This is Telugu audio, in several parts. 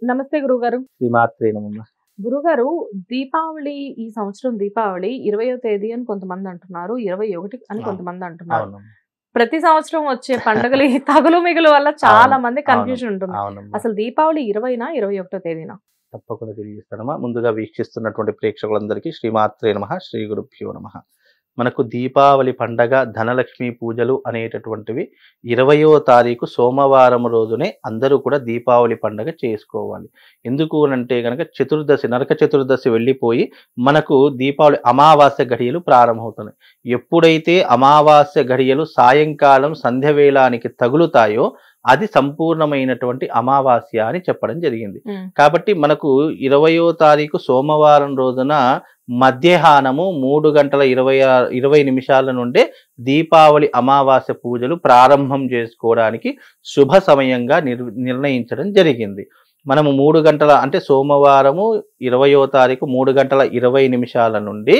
నమస్తే గురుగారు. శ్రీమాత్రే నమః. గురుగారు, దీపావళి ఈ సంవత్సరం దీపావళి 20వ తేదీ అని కొంతమంది అంటున్నారు. 21 అని అవును. కొంతమంది అంటున్నారు. అవునమ్మా. ప్రతి సంవత్సరం వచ్చే పండుగలు ఈ తగులు మిగులు వల్ల చాలా అవును. మంది అవును. కన్‌ఫ్యూజన్ ఉంటుంది. అవునమ్మా. అసలు దీపావళి 20నా? 21వ తేదీనా? తప్పకుండా తెలియజేస్తానమ్మా. ముందుగా వీక్షిస్తున్నటువంటి ప్రేక్షకులందరికీ శ్రీమాత్రే నమః, శ్రీ గురుభ్యో నమః. మనకు దీపావళి పండగ, ధనలక్ష్మి పూజలు అనేటటువంటివి 20వ తారీఖు సోమవారం రోజునే అందరూ కూడా దీపావళి పండగ చేసుకోవాలి. ఎందుకు అనంటే గనక చతుర్దశి, నరక చతుర్దశి వెళ్ళిపోయి మనకు దీపావళి అమావాస్య ఘడియలు ప్రారంభమవుతున్నాయి. ఎప్పుడైతే అమావాస్య ఘడియలు సాయంకాలం సంధ్య వేళానికి తగులుతాయో అది సంపూర్ణమైనటువంటి అమావాస్య అని చెప్పడం జరిగింది. కాబట్టి మనకు 20వ తారీఖు సోమవారం రోజున మధ్యాహ్నము 3:20 నిమిషాల నుండే దీపావళి అమావాస్య పూజలు ప్రారంభం చేసుకోవడానికి శుభ సమయంగా నిర్ణయించడం జరిగింది. మనము 3 గంటల అంటే సోమవారము 20వ తారీఖు 3:20 నుండి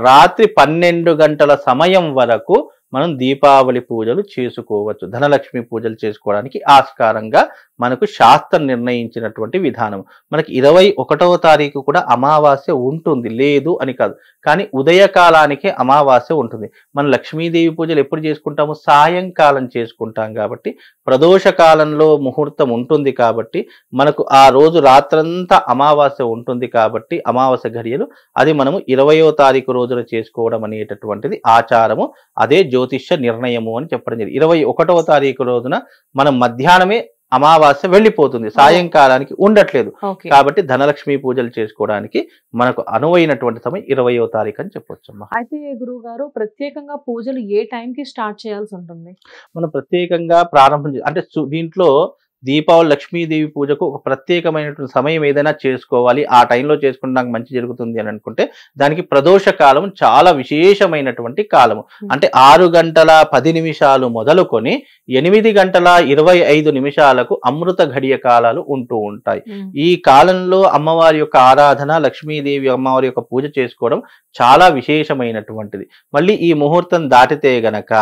రాత్రి 12 గంటల సమయం వరకు మనం దీపావళి పూజలు చేసుకోవచ్చు. ధనలక్ష్మి పూజలు చేసుకోవడానికి ఆస్కారంగా మనకు శాస్త్రం నిర్ణయించినటువంటి విధానం. మనకి 21వ తారీఖు కూడా అమావాస్య ఉంటుంది, లేదు అని కాదు. కానీ ఉదయకాలానికే అమావాస్య ఉంటుంది. మనం లక్ష్మీదేవి పూజలు ఎప్పుడు చేసుకుంటాము? సాయంకాలం చేసుకుంటాం. కాబట్టి ప్రదోష కాలంలో ముహూర్తం ఉంటుంది కాబట్టి మనకు ఆ రోజు రాత్రంతా అమావాస్య ఉంటుంది కాబట్టి అమావాస్య ఘడియలు అది మనము 20వ తారీఖు రోజున చేసుకోవడం అనేటటువంటిది ఆచారము. అదే జ్యోతిష్య నిర్ణయము అని చెప్పడం జరిగింది. 21వ తారీఖు రోజున మనం మధ్యాహ్నమే అమావాస్య వెళ్ళిపోతుంది, సాయంకాలానికి ఉండట్లేదు. కాబట్టి ధనలక్ష్మి పూజలు చేసుకోవడానికి మనకు అనువైనటువంటి సమయం 20వ తారీఖు అని చెప్పొచ్చమ్మా. అయితే గురువు గారు, ప్రత్యేకంగా పూజలు ఏ టైంకి స్టార్ట్ చేయాల్సి ఉంటుంది? మనం ప్రత్యేకంగా ప్రారంభం అంటే దీంట్లో దీపావళి లక్ష్మీదేవి పూజకు ఒక ప్రత్యేకమైనటువంటి సమయం ఏదైనా చేసుకోవాలి, ఆ టైంలో చేసుకుంటే నాకు మంచి జరుగుతుంది అని అనుకుంటే దానికి ప్రదోష కాలం చాలా విశేషమైనటువంటి కాలము. అంటే 6:10 మొదలుకొని 8:25 అమృత ఘడియ కాలాలు ఉంటూ ఉంటాయి. ఈ కాలంలో అమ్మవారి యొక్క ఆరాధన, లక్ష్మీదేవి అమ్మవారి యొక్క పూజ చేసుకోవడం చాలా విశేషమైనటువంటిది. మళ్ళీ ఈ ముహూర్తం దాటితే గనక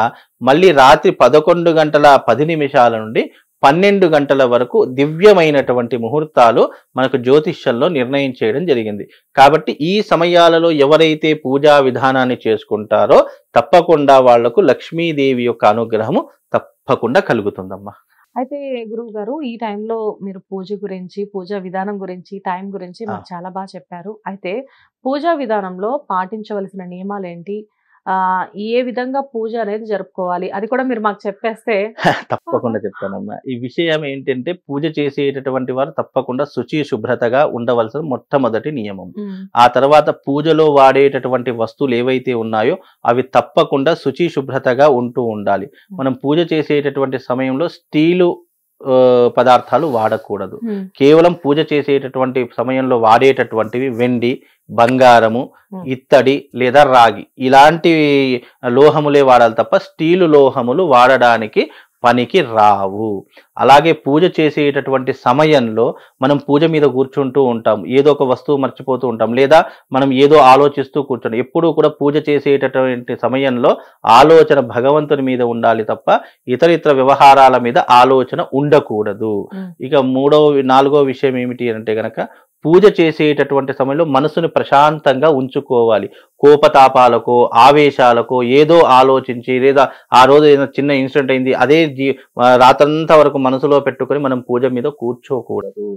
మళ్ళీ రాత్రి 11:10 నుండి 12 గంటల వరకు దివ్యమైనటువంటి ముహూర్తాలు మనకు జ్యోతిష్యంలో నిర్ణయం చేయడం జరిగింది. కాబట్టి ఈ సమయాలలో ఎవరైతే పూజా విధానాన్ని చేసుకుంటారో తప్పకుండా వాళ్లకు లక్ష్మీదేవి యొక్క అనుగ్రహము తప్పకుండా కలుగుతుందమ్మా. అయితే గురువు గారు, ఈ టైంలో మీరు పూజ గురించి, పూజా విధానం గురించి, టైం గురించి మాకు చాలా బాగా చెప్పారు. అయితే పూజా విధానంలో పాటించవలసిన నియమాలు ఏంటి? ఏ విధంగా పూజ అనేది జరుపుకోవాలి అది కూడా మీరు మాకు చెప్పేస్తే. తప్పకుండా చెప్తానమ్మా. ఈ విషయం ఏంటంటే పూజ చేసేటటువంటి వారు తప్పకుండా శుచి శుభ్రతగా ఉండవలసిన మొట్టమొదటి నియమం. ఆ తర్వాత పూజలో వాడేటటువంటి వస్తువులు ఏవైతే ఉన్నాయో అవి తప్పకుండా శుచి శుభ్రతగా ఉంటూ ఉండాలి. మనం పూజ చేసేటటువంటి సమయంలో స్టీలు పదార్థాలు వాడకూడదు. కేవలం పూజ చేసేటటువంటి సమయంలో వాడేటటువంటివి వెండి, బంగారము, ఇత్తడి లేదా రాగి ఇలాంటి లోహములే వాడాలి తప్ప స్టీలు లోహములు వాడడానికి పనికి రావు. అలాగే పూజ చేసేటటువంటి సమయంలో మనం పూజ మీద కూర్చుంటూ ఉంటాం, ఏదో ఒక వస్తువు మర్చిపోతూ ఉంటాం, లేదా మనం ఏదో ఆలోచిస్తూ కూర్చుంటాం. ఎప్పుడూ కూడా పూజ చేసేటటువంటి సమయంలో ఆలోచన భగవంతుని మీద ఉండాలి తప్ప ఇతరితర వ్యవహారాల మీద ఆలోచన ఉండకూడదు. ఇక 4వ విషయం ఏమిటి అంటే గనక పూజ చేసేటటువంటి సమయంలో మనసును ప్రశాంతంగా ఉంచుకోవాలి. కోపతాపాలకో ఆవేశాలకో ఏదో ఆలోచించి లేదా ఆ రోజు ఏదైనా చిన్న ఇన్సిడెంట్ అయింది అదే రాత్రంతా వరకు మనసులో పెట్టుకొని మనం పూజ మీద కూర్చోకూడదు.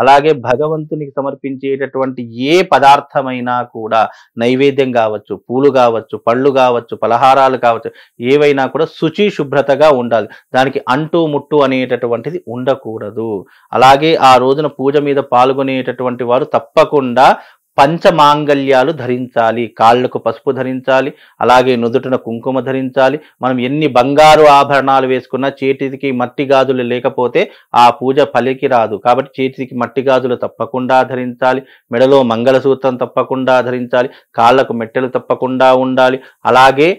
అలాగే భగవంతునికి సమర్పించేటటువంటి ఏ పదార్థమైనా కూడా నైవేద్యం కావచ్చు, పూలు కావచ్చు, పళ్ళు కావచ్చు, పలహారాలు కావచ్చు, ఏవైనా కూడా శుచి శుభ్రతగా ఉండాలి. దానికి అంటు ముట్టు అనేటటువంటిది ఉండకూడదు. అలాగే ఆ రోజున పూజ మీద పాల్గొనేటటువంటి వారు తప్పకుండా పంచమాంగళ్యాలు ధరించాలి. కాళ్లకు పసుపు ధరించాలి, అలాగే నుదుటిన కుంకుమ ధరించాలి. మనం ఎన్ని బంగారు ఆభరణాలు వేసుకున్నా చేతికి మట్టి గాజులు లేకపోతే ఆ పూజ ఫలికి రాదు. కాబట్టి చేతికి మట్టి గాజులు తప్పకుండా ధరించాలి, మెడలో మంగళసూత్రం తప్పకుండా ధరించాలి, కాళ్లకు మెట్టెలు తప్పకుండా ఉండాలి. అలాగే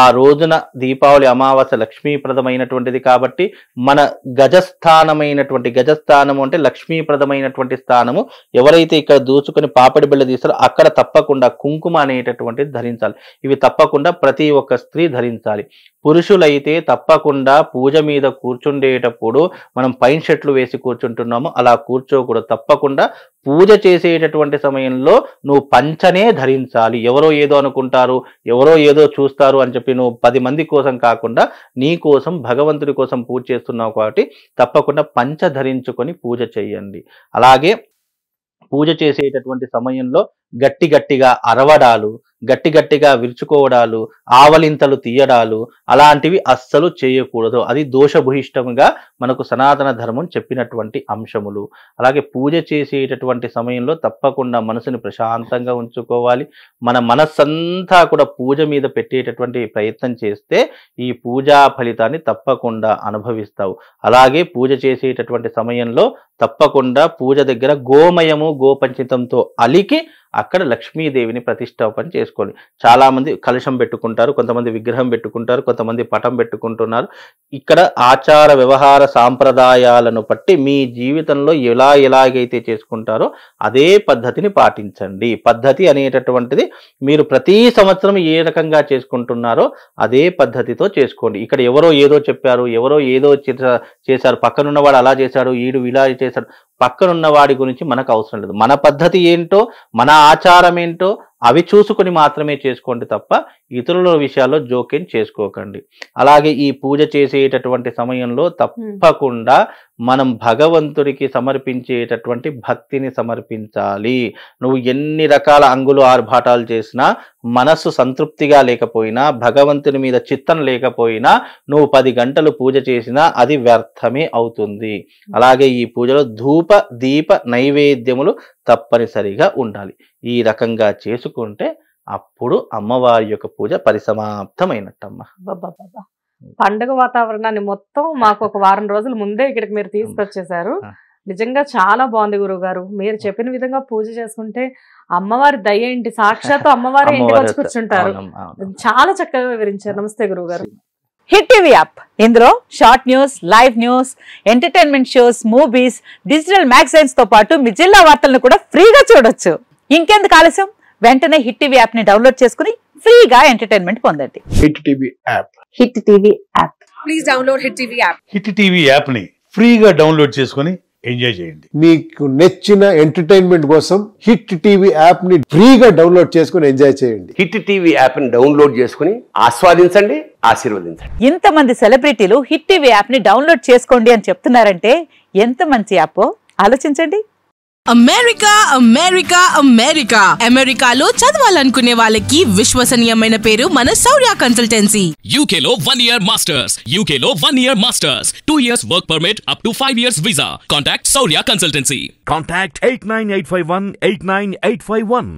ఆ రోజున దీపావళి అమావాస్య లక్ష్మీప్రదమైనటువంటిది కాబట్టి మన గజస్థానమైనటువంటి, గజస్థానము అంటే లక్ష్మీప్రదమైనటువంటి స్థానము, ఎవరైతే ఇక్కడ దూచుకొని పాపడి బిళ్ళ తీస్తారో అక్కడ తప్పకుండా కుంకుమ అనేటటువంటిది ధరించాలి. ఇవి తప్పకుండా ప్రతి ఒక్క స్త్రీ ధరించాలి. పురుషులైతే తప్పకుండా పూజ మీద కూర్చుండేటప్పుడు మనం పైన్ షర్ట్లు వేసి కూర్చుంటున్నాము, అలా కూర్చోకూడదు. తప్పకుండా పూజ చేసేటటువంటి సమయంలో నువ్వు పంచనే ధరించాలి. ఎవరో ఏదో అనుకుంటారు, ఎవరో ఏదో చూస్తారు అని చెప్పి నువ్వు 10 మంది కోసం కాకుండా నీ కోసం, భగవంతుడి కోసం పూజ చేస్తున్నావు కాబట్టి తప్పకుండా పంచ ధరించుకొని పూజ చేయండి. అలాగే పూజ చేసేటటువంటి సమయంలో గట్టిగా అరవడాలు, గట్టిగా విరుచుకోవడాలు, ఆవలింతలు తీయడాలు అలాంటివి అస్సలు చేయకూడదు. అది దోషభూయిష్టంగా మనకు సనాతన ధర్మం చెప్పినటువంటి అంశములు. అలాగే పూజ చేసేటటువంటి సమయంలో తప్పకుండా మనసుని ప్రశాంతంగా ఉంచుకోవాలి. మన మనస్సంతా కూడా పూజ మీద పెట్టేటటువంటి ప్రయత్నం చేస్తే ఈ పూజా ఫలితాన్ని తప్పకుండా అనుభవిస్తావు. అలాగే పూజ చేసేటటువంటి సమయంలో తప్పకుండా పూజ దగ్గర గోమయము, గోపంచితంతో అలికి అక్కడ లక్ష్మీదేవిని ప్రతిష్టాపన చేసుకోండి. చాలా మంది కలశం పెట్టుకుంటారు, కొంతమంది విగ్రహం పెట్టుకుంటారు, కొంతమంది పటం పెట్టుకుంటున్నారు. ఇక్కడ ఆచార వ్యవహార సాంప్రదాయాలను బట్టి మీ జీవితంలో ఎలాగైతే చేసుకుంటారో అదే పద్ధతిని పాటించండి. పద్ధతి అనేటటువంటిది మీరు ప్రతి సంవత్సరం ఏ రకంగా చేసుకుంటున్నారో అదే పద్ధతితో చేసుకోండి. ఇక్కడ ఎవరో ఏదో చెప్పారు, ఎవరో ఏదో చేశారు, పక్కనున్న వాడు అలా చేశాడు, ఈడు ఇలా చేశాడు, పక్కనున్న వాడి గురించి మనకు అవసరం లేదు. మన పద్ధతి ఏంటో, మన ఆచారం ఏంటో అవి చూసుకొని మాత్రమే చేసుకోండి తప్ప ఇతరుల విషయాల్లో జోక్యం చేసుకోకండి. అలాగే ఈ పూజ చేసేటటువంటి సమయంలో తప్పకుండా మనం భగవంతుడికి సమర్పించేటటువంటి భక్తిని సమర్పించాలి. నువ్వు ఎన్ని రకాల అంగులు ఆర్భాటాలు చేసినా, మనస్సు సంతృప్తిగా లేకపోయినా, భగవంతుని మీద చిత్తం లేకపోయినా, నువ్వు 10 గంటలు పూజ చేసినా అది వ్యర్థమే అవుతుంది. అలాగే ఈ పూజలో ధూప దీప నైవేద్యములు తప్పనిసరిగా ఉండాలి. ఈ రకంగా చేసుకుంటే అప్పుడు అమ్మవారి యొక్క పూజ పరిసమాప్తమైనట్టమ్మ. పండుగ వాతావరణాన్ని మొత్తం మాకు ఒక వారం రోజుల ముందే ఇక్కడికి మీరు తీసుకొచ్చేసారు. నిజంగా చాలా బాగుంది గురువు గారు. మీరు చెప్పిన విధంగా పూజ చేసుకుంటే అమ్మవారి దయ ఏంటి, సాక్షాత్తు అమ్మవారి ఇంటికి వచ్చి కూర్చుంటారు. చాలా చక్కగా వివరించారు. నమస్తే గురువు గారు. హిట్ టీవీ యాప్, ఇందులో short news, live news, entertainment shows, movies, digital magazines తో పాటు మీ జిల్లా వార్తలను కూడా ఫ్రీగా చూడొచ్చు. ఇంకెందుకు ఆలస్యం, వెంటనే హిట్ టీవీ యాప్ ని డౌన్లోడ్ చేసుకుని ఫ్రీగా ఎంటర్టైన్మెంట్ పొందండి. Hit TV app. Hit TV app. Please download hit TV app. Hit TV app ని ఫ్రీగా డౌన్లోడ్ చేసుకుని ఎంజాయ్ చేయండి. మీకు నచ్చిన ఎంటర్టైన్మెంట్ కోసం హిట్ టీవీ యాప్ ని ఫ్రీగా డౌన్లోడ్ చేసుకుని ఎంజాయ్ చేయండి. హిట్ టీవీ యాప్ ని డౌన్లోడ్ చేసుకుని ఆస్వాదించండి, ఆశీర్వదించండి. ఇంతమంది సెలబ్రిటీలు హిట్ టీవీ యాప్ ని డౌన్లోడ్ చేసుకోండి అని చెప్తున్నారంటే ఎంత మంచి యాప్ ఆలోచించండి. అమెరికా అమెరికా అమెరికా అమెరికాలో చదవాలనుకునే వాళ్ళకి విశ్వసనీయమైన పేరు మన శౌర్య కన్సల్టెన్సీ. UK లో 1 year masters, UK లో 1 year masters, 2 years work permit up to 5 years visa. Contact Shaurya Consultancy. Contact 89851 89851.